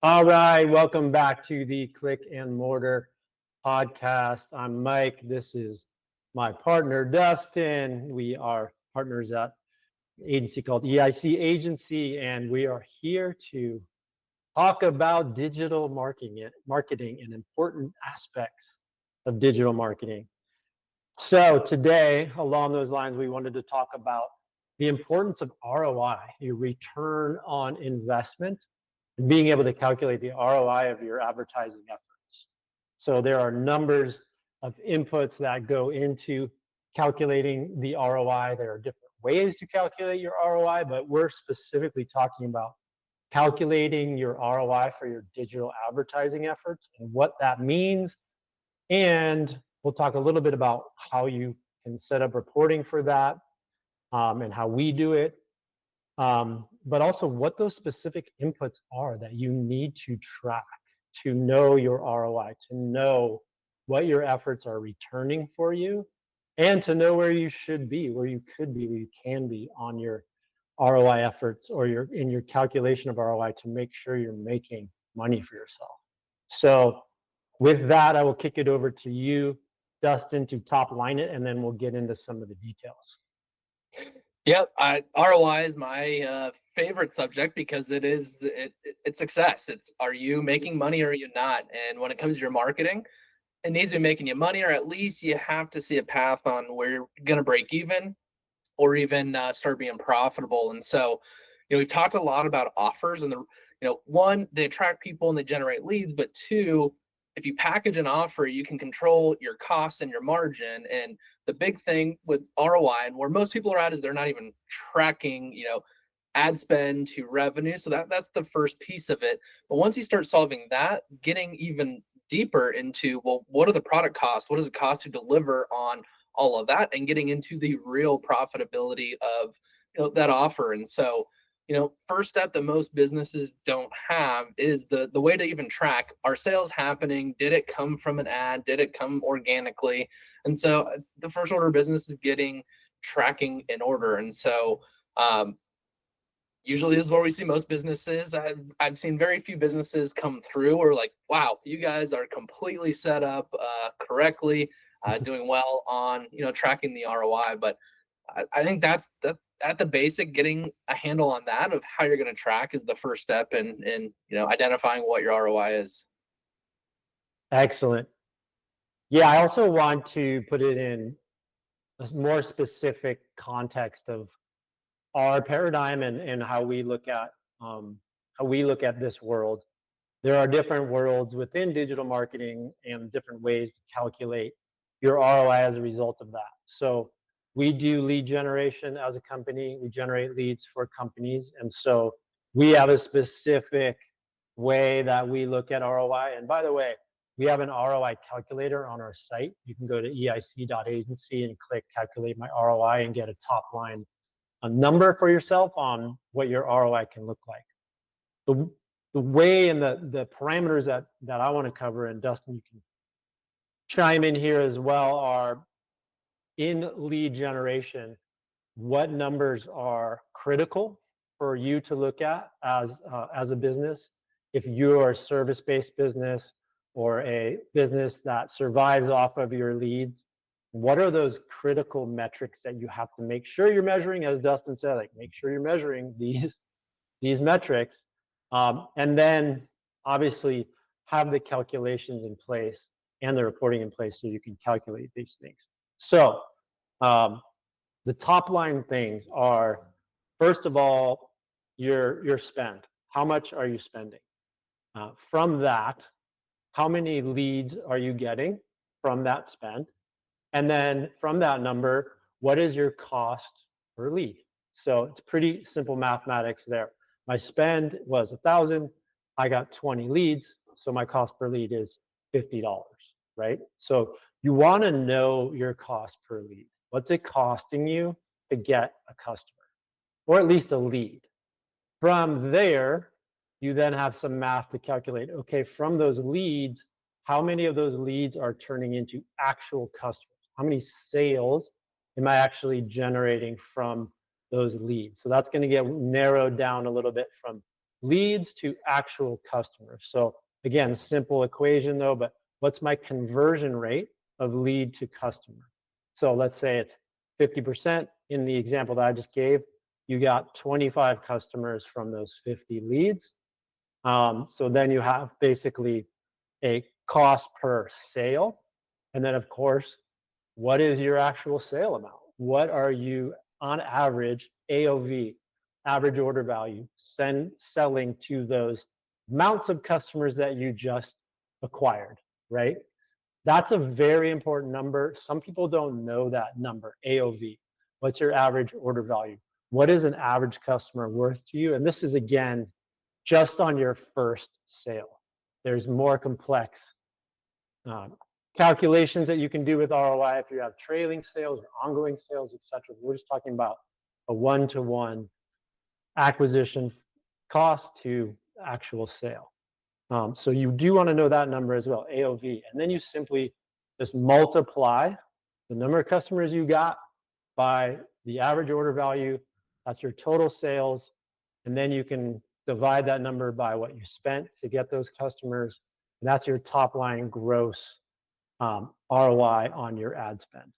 All right, welcome back to the Click and Mortar Podcast. I'm Mike. This is my partner, Dustin. We are partners at an agency called EIC Agency, and we are here to talk about digital marketing and important aspects of digital marketing. So today, along those lines, we wanted to talk about the importance of ROI, your return on investment, and being able to calculate the ROI of your advertising efforts. So there are numbers of inputs that go into calculating the ROI. There are different ways to calculate your ROI, but we're specifically talking about calculating your ROI for your digital advertising efforts and what that means. And we'll talk a little bit about how you can set up reporting for that and how we do it. But also what those specific inputs are that you need to track to know your ROI, to know what your efforts are returning for you, and to know where you should be, where you could be, where you can be on your ROI efforts or in your calculation of ROI to make sure you're making money for yourself. So with that, I will kick it over to you, Dustin, to top line it, and then we'll get into some of the details. Yep, ROI is my favorite subject because it's success. It's, are you making money or are you not? And when it comes to your marketing, it needs to be making you money, or at least you have to see a path on where you're going to break even or even start being profitable. And so, we've talked a lot about offers and one, they attract people and they generate leads, but two, if you package an offer, you can control your costs and your margin. And the big thing with ROI and where most people are at is they're not even tracking, ad spend to revenue. So that's the first piece of it. But once you start solving that, getting even deeper into, well, what are the product costs? What does it cost to deliver on all of that? And getting into the real profitability of that offer. And so, first step that most businesses don't have is the way to even track, are sales happening? Did it come from an ad? Did it come organically? And so the first order of business is getting tracking in order. And so usually this is where we see most businesses. I've seen very few businesses come through or like, wow, you guys are completely set up correctly, doing well on tracking the ROI. But I think that's at the basic, getting a handle on that of how you're going to track is the first step in identifying what your ROI is. Excellent. Yeah, I also want to put it in a more specific context of our paradigm and how we look at this world. There are different worlds within digital marketing and different ways to calculate your ROI as a result of that. So we do lead generation as a company. We generate leads for companies. And so we have a specific way that we look at ROI. And by the way, we have an ROI calculator on our site. You can go to eic.agency and click calculate my ROI and get a top line, a number for yourself on what your ROI can look like. The way and the parameters that I want to cover, and Dustin, you can chime in here as well, are in lead generation, what numbers are critical for you to look at as a business. If you are a service-based business or a business that survives off of your leads, what are those critical metrics that you have to make sure you're measuring? As Dustin said, like, make sure you're measuring these metrics, and then obviously have the calculations in place and the reporting in place so you can calculate these things. So the top line things are, first of all, your spend. How much are you spending? From that, how many leads are you getting from that spend? And then from that number, what is your cost per lead? So it's pretty simple mathematics there. My spend was $1,000. I got 20 leads. So my cost per lead is $50, right? So you want to know your cost per lead. What's it costing you to get a customer, or at least a lead? From there, you then have some math to calculate, okay, from those leads, how many of those leads are turning into actual customers? How many sales am I actually generating from those leads? So that's going to get narrowed down a little bit from leads to actual customers. So again, simple equation though, but what's my conversion rate of lead to customer? So let's say it's 50% in the example that I just gave. You got 25 customers from those 50 leads. So then you have basically a cost per sale. And then of course, what is your actual sale amount? What are you on average, AOV, average order value, selling to those amounts of customers that you just acquired, right? That's a very important number. Some people don't know that number, AOV. What's your average order value? What is an average customer worth to you? And this is, again, just on your first sale. There's more complex calculations that you can do with ROI if you have trailing sales or ongoing sales, etc. We're just talking about a one-to-one acquisition cost to actual sale. So you do want to know that number as well, AOV. And then you simply just multiply the number of customers you got by the average order value. That's your total sales. And then you can divide that number by what you spent to get those customers. And that's your top line gross ROI on your ad spend.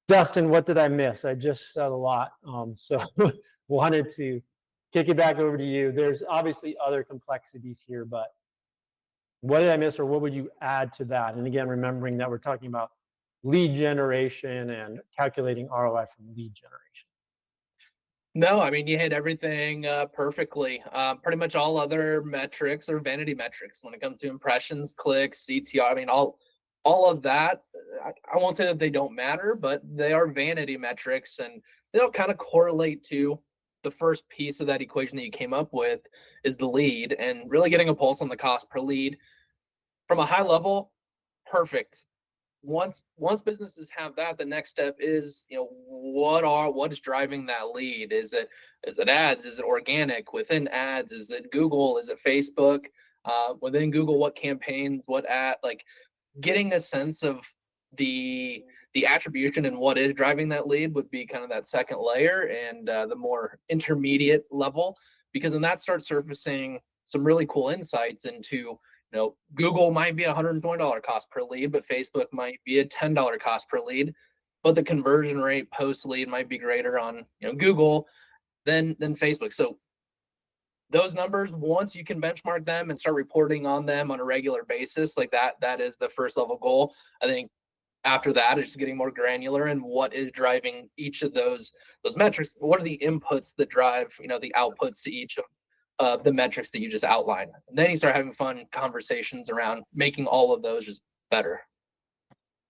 Dustin, what did I miss? I just said a lot. So wanted to kick it back over to you. There's obviously other complexities here, but what did I miss, or what would you add to that? And again, remembering that we're talking about lead generation and calculating ROI from lead generation. No, I mean, you hit everything perfectly. Pretty much all other metrics are vanity metrics when it comes to impressions, clicks, CTR. I mean, all of that, I won't say that they don't matter, but they are vanity metrics, and they'll kind of correlate to the first piece of that equation that you came up with is the lead, and really getting a pulse on the cost per lead. From a high level, perfect. Once businesses have that, the next step is, what is driving that lead? Is it ads? Is it organic? Within ads, is it Google? Is it Facebook? Within Google, what campaigns? What ad? Like, getting a sense of the attribution and what is driving that lead would be kind of that second layer, and the more intermediate level, because then that starts surfacing some really cool insights into, Google might be $120 cost per lead, but Facebook might be a $10 cost per lead, but the conversion rate post lead might be greater on Google than Facebook. So those numbers, once you can benchmark them and start reporting on them on a regular basis, like that is the first level goal. I think after that, it's just getting more granular and what is driving each of those metrics. What are the inputs that drive the outputs to each of the metrics that you just outlined? And then you start having fun conversations around making all of those just better.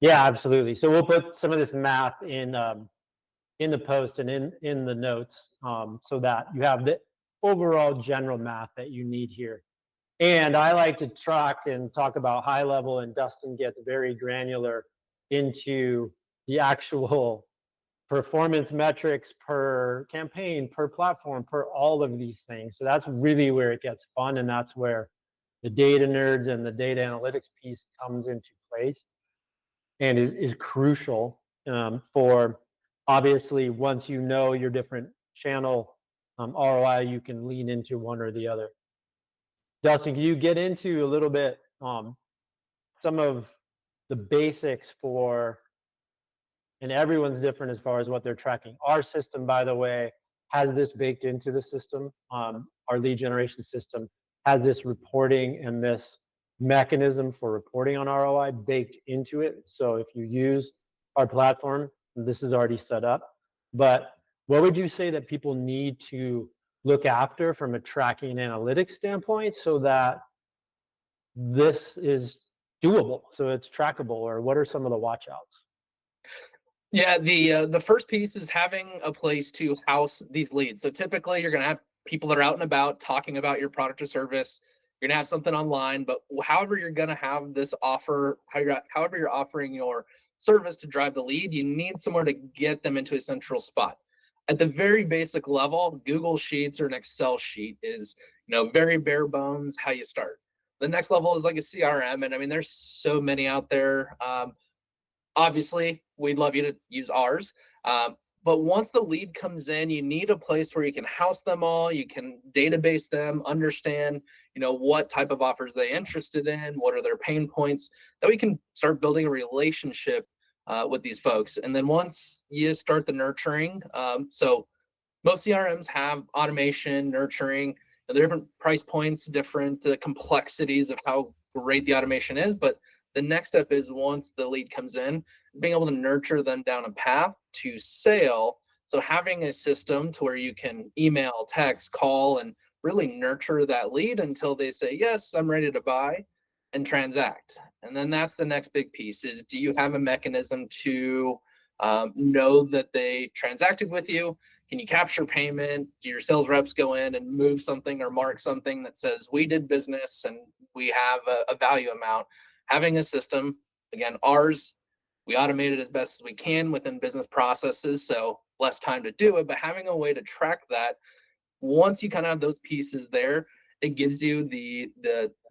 Yeah, absolutely. So we'll put some of this math in the post and in the notes, so that you have the overall general math that you need here. And I like to track and talk about high level, and Dustin gets very granular into the actual performance metrics per campaign, per platform, per all of these things. So that's really where it gets fun, and that's where the data nerds and the data analytics piece comes into place and is crucial for, obviously, once you know your different channel ROI, you can lean into one or the other. Dustin, can you get into a little bit some of the basics for, and everyone's different as far as what they're tracking. Our system, by the way, has this baked into the system. Our lead generation system has this reporting and this mechanism for reporting on ROI baked into it. So if you use our platform, this is already set up. But what would you say that people need to look after from a tracking and analytics standpoint so that this is doable, so it's trackable? Or what are some of the watch outs? Yeah, the first piece is having a place to house these leads. So typically you're going to have people that are out and about talking about your product or service. You're going to have something online, but however you're going to have this offer, however you're offering your service to drive the lead, you need somewhere to get them into a central spot. At the very basic level, Google Sheets or an Excel sheet is, very bare bones how you start. The next level is like a CRM, and I mean, there's so many out there. Obviously, we'd love you to use ours, But once the lead comes in, you need a place where you can house them all, you can database them, understand, what type of offers they're interested in, what are their pain points, that we can start building a relationship with these folks. And then once you start the nurturing, so most CRMs have automation, nurturing, the different price points, different complexities of how great the automation is. But the next step is, once the lead comes in, is being able to nurture them down a path to sale. So having a system to where you can email, text, call, and really nurture that lead until they say, yes, I'm ready to buy and transact. And then that's the next big piece is, do you have a mechanism to know that they transacted with you? Can you capture payment? Do your sales reps go in and move something or mark something that says we did business and we have a value amount? Having a system, again, ours, we automate it as best as we can within business processes, so less time to do it, but having a way to track that, once you kind of have those pieces there, it gives you the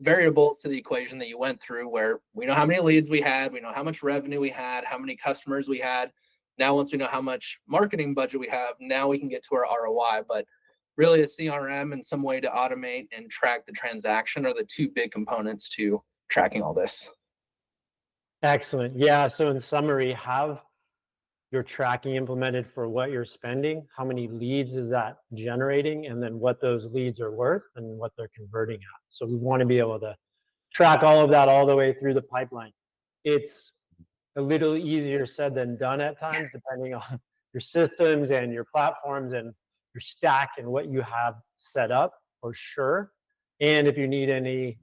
variables to the equation that you went through, where we know how many leads we had, we know how much revenue we had, how many customers we had. Now, once we know how much marketing budget we have, now we can get to our ROI. But really, a CRM and some way to automate and track the transaction are the two big components to tracking all this. Excellent. Yeah. So in summary, have your tracking implemented for what you're spending, how many leads is that generating, and then what those leads are worth and what they're converting at. So we want to be able to track all of that all the way through the pipeline. It's a little easier said than done at times, depending on your systems and your platforms and your stack and what you have set up, for sure. And if you need any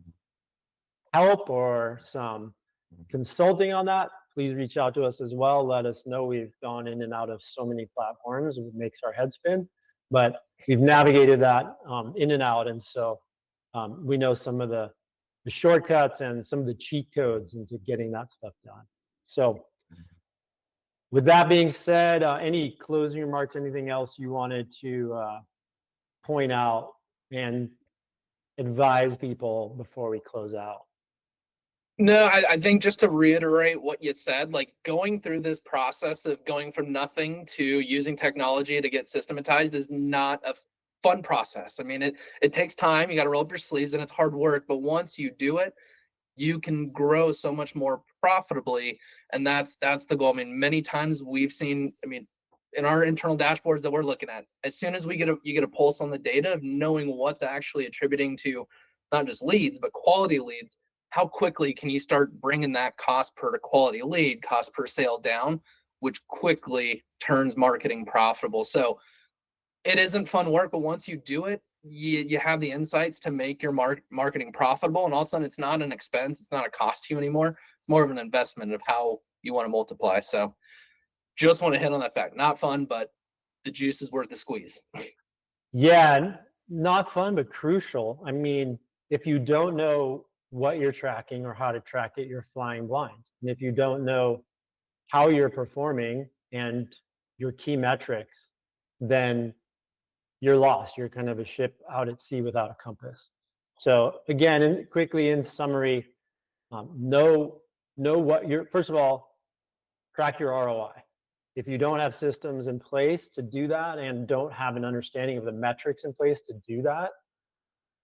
help or some consulting on that, please reach out to us as well. Let us know. We've gone in and out of so many platforms. It makes our head spin, but we've navigated that in and out. And so we know some of the shortcuts and some of the cheat codes into getting that stuff done. So with that being said, any closing remarks, anything else you wanted to point out and advise people before we close out? No, I think just to reiterate what you said, like going through this process of going from nothing to using technology to get systematized is not a fun process. I mean, it takes time. You got to roll up your sleeves and it's hard work. But once you do it, you can grow so much more profitably. And that's the goal. I mean, many times we've seen, in our internal dashboards that we're looking at, as soon as you get a pulse on the data of knowing what's actually attributing to not just leads, but quality leads, how quickly can you start bringing that cost per quality lead, cost per sale down, which quickly turns marketing profitable. So it isn't fun work, but once you do it, you have the insights to make your marketing profitable. And all of a sudden, it's not an expense. It's not a cost to you anymore. It's more of an investment of how you want to multiply. So just want to hit on that fact. Not fun, but the juice is worth the squeeze. Yeah, not fun, but crucial. I mean, if you don't know what you're tracking or how to track it, you're flying blind. And if you don't know how you're performing and your key metrics, then you're lost. You're kind of a ship out at sea without a compass. So again, quickly in summary, know what you're, first of all, track your ROI. If you don't have systems in place to do that and don't have an understanding of the metrics in place to do that,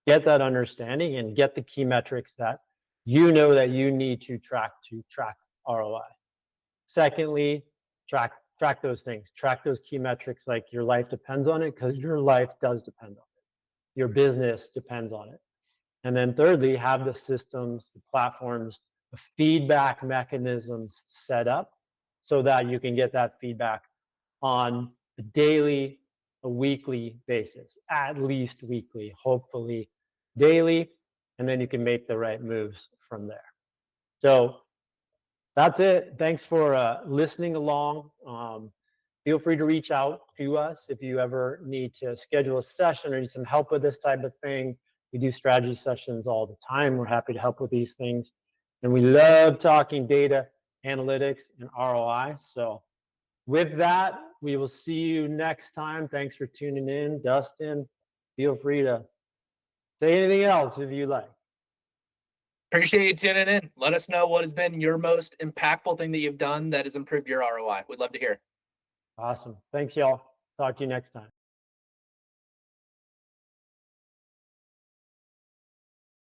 get that understanding and get the key metrics that you know that you need to track ROI. Secondly, track those things. Track those key metrics like your life depends on it, because your life does depend on it. Your business depends on it. And then thirdly, have the systems, the platforms, the feedback mechanisms set up so that you can get that feedback on a daily, a weekly basis, at least weekly, hopefully daily, and then you can make the right moves from there. So that's it. Thanks for listening along. Feel free to reach out to us if you ever need to schedule a session or need some help with this type of thing. We do strategy sessions all the time. We're happy to help with these things. And we love talking data, analytics, and ROI. So with that, we will see you next time. Thanks for tuning in. Dustin, feel free to say anything else if you like. Appreciate you tuning in. Let us know what has been your most impactful thing that you've done that has improved your ROI. We'd love to hear. Awesome. Thanks, y'all. Talk to you next time.